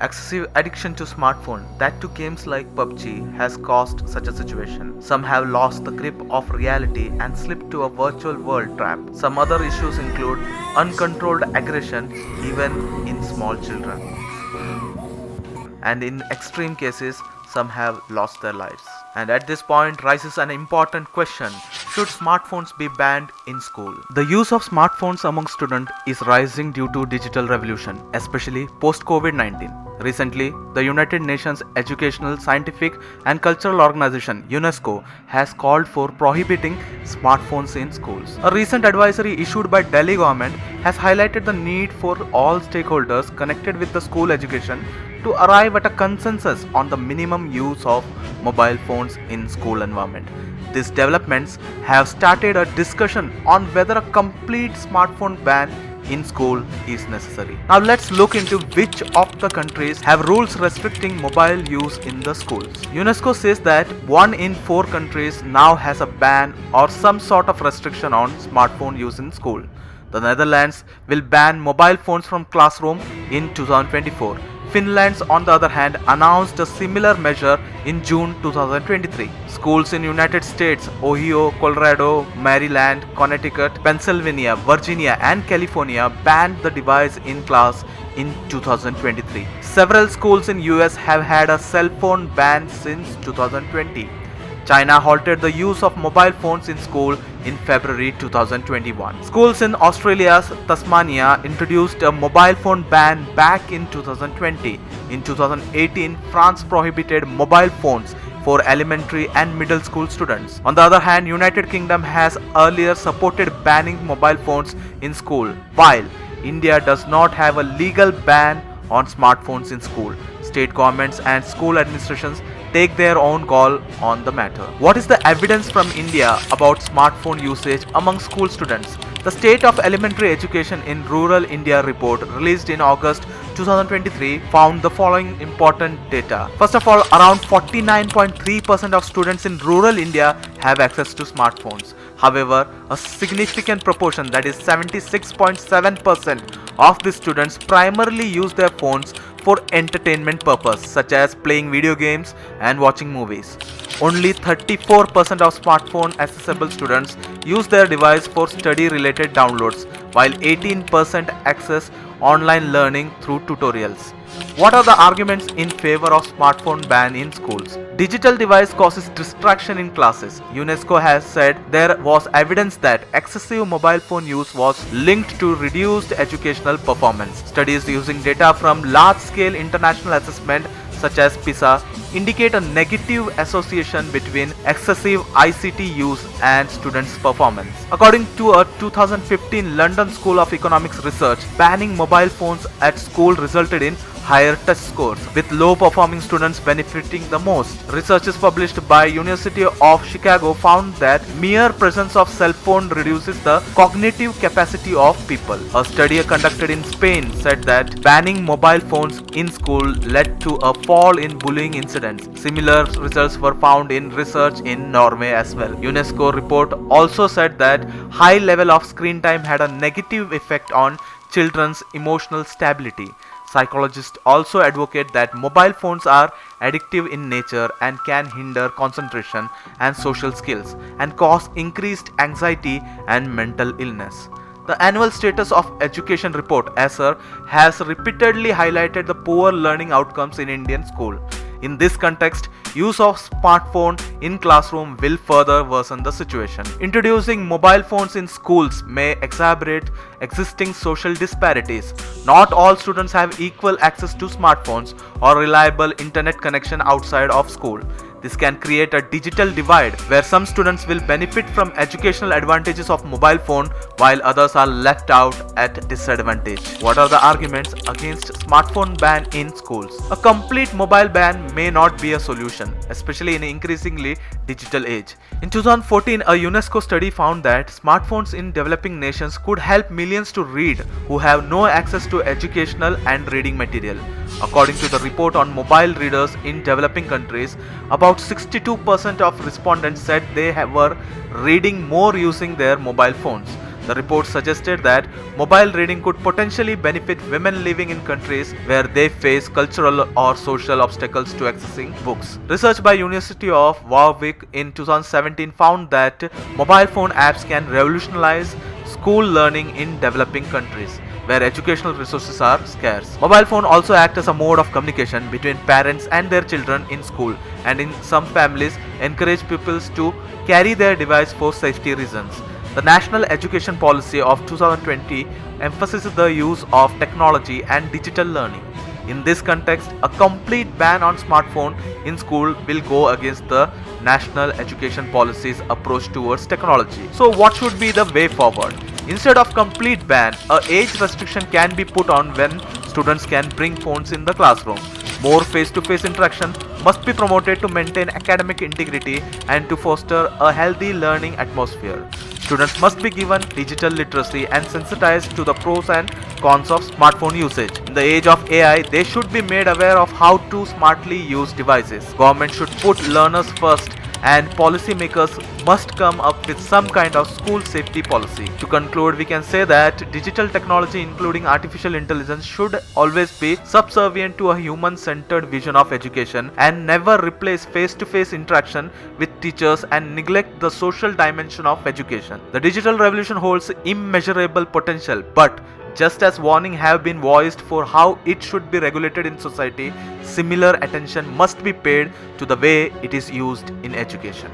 Excessive addiction to smartphone, that to games like PUBG, has caused such a situation. Some have lost the grip of reality and slipped to a virtual world trap. Some other issues include uncontrolled aggression even in small children. And in extreme cases, some have lost their lives. And at this point rises an important question: should smartphones be banned in school? The use of smartphones among students is rising due to digital revolution, especially post COVID-19. Recently, the United Nations Educational, Scientific and Cultural Organization UNESCO has called for prohibiting smartphones in schools. A recent advisory issued by Delhi government has highlighted the need for all stakeholders connected with the school education to arrive at a consensus on the minimum use of mobile phones in school environment. These developments have started a discussion on whether a complete smartphone ban in school is necessary. Now let's look into which of the countries have rules restricting mobile use in the schools. UNESCO says that 1 in 4 countries now has a ban or some sort of restriction on smartphone use in school. The Netherlands will ban mobile phones from classroom in 2024. Finland, on the other hand, announced a similar measure in June 2023. Schools in United States, Ohio, Colorado, Maryland, Connecticut, Pennsylvania, Virginia and California banned the device in class in 2023. Several schools in US have had a cell phone ban since 2020. China halted the use of mobile phones in school in February 2021. Schools in Australia's Tasmania introduced a mobile phone ban back in 2020. In 2018, France prohibited mobile phones for elementary and middle school students. On the other hand, United Kingdom has earlier supported banning mobile phones in school, while India does not have a legal ban on smartphones in school. State governments and school administrations take their own call on the matter. What is the evidence from India about smartphone usage among school students? The State of Elementary Education in Rural India report released in August 2023 found the following important data. First of all, around 49.3% of students in rural India have access to smartphones. However, a significant proportion, that is 76.7% of the students, primarily use their phones for entertainment purpose, such as playing video games and watching movies. Only 34% of smartphone accessible students use their device for study related downloads, while 18% access online learning through tutorials. What are the arguments in favor of smartphone ban in schools? Digital device causes distraction in classes. UNESCO has said there was evidence that excessive mobile phone use was linked to reduced educational performance. Studies using data from large-scale international assessment such as PISA indicate a negative association between excessive ICT use and students' performance. According to a 2015 London School of Economics research, banning mobile phones at school resulted in higher test scores, with low performing students benefiting the most. Researches published by University of Chicago found that mere presence of cell phone reduces the cognitive capacity of people. A study conducted in Spain said that banning mobile phones in school led to a fall in bullying incidents. Similar results were found in research in Norway as well. UNESCO report also said that high level of screen time had a negative effect on children's emotional stability. Psychologists also advocate that mobile phones are addictive in nature and can hinder concentration and social skills and cause increased anxiety and mental illness. The Annual Status of Education report (ASER) has repeatedly highlighted the poor learning outcomes in Indian school. In this context, use of smartphone in classroom will further worsen the situation. Introducing mobile phones in schools may exacerbate existing social disparities. Not all students have equal access to smartphones or reliable internet connection outside of school. This can create a digital divide where some students will benefit from educational advantages of mobile phone while others are left out at disadvantage. What are the arguments against smartphone ban in schools? A complete mobile ban may not be a solution, especially in an increasingly digital age. In 2014, a UNESCO study found that smartphones in developing nations could help millions to read who have no access to educational and reading material. According to the report on mobile readers in developing countries, about 62% of respondents said they were reading more using their mobile phones. The report suggested that mobile reading could potentially benefit women living in countries where they face cultural or social obstacles to accessing books. Research by University of Warwick in 2017 found that mobile phone apps can revolutionize school learning in developing countries where educational resources are scarce. Mobile phone also act as a mode of communication between parents and their children in school, and in some families encourage pupils to carry their device for safety reasons. The National Education Policy of 2020 emphasizes the use of technology and digital learning. In this context, a complete ban on smartphone in school will go against the National Education Policy's approach towards technology. So what should be the way forward? Instead of complete ban, a age restriction can be put on when students can bring phones in the classroom. More face-to-face interaction must be promoted to maintain academic integrity and to foster a healthy learning atmosphere. Students must be given digital literacy and sensitized to the pros and cons of smartphone usage. In the age of AI, they should be made aware of how to smartly use devices. Government should put learners first, and policymakers must come up with some kind of school safety policy. To conclude, we can say that digital technology, including artificial intelligence, should always be subservient to a human-centered vision of education and never replace face-to-face interaction with teachers and neglect the social dimension of education. The digital revolution holds immeasurable potential, but just as warnings have been voiced for how it should be regulated in society, similar attention must be paid to the way it is used in education.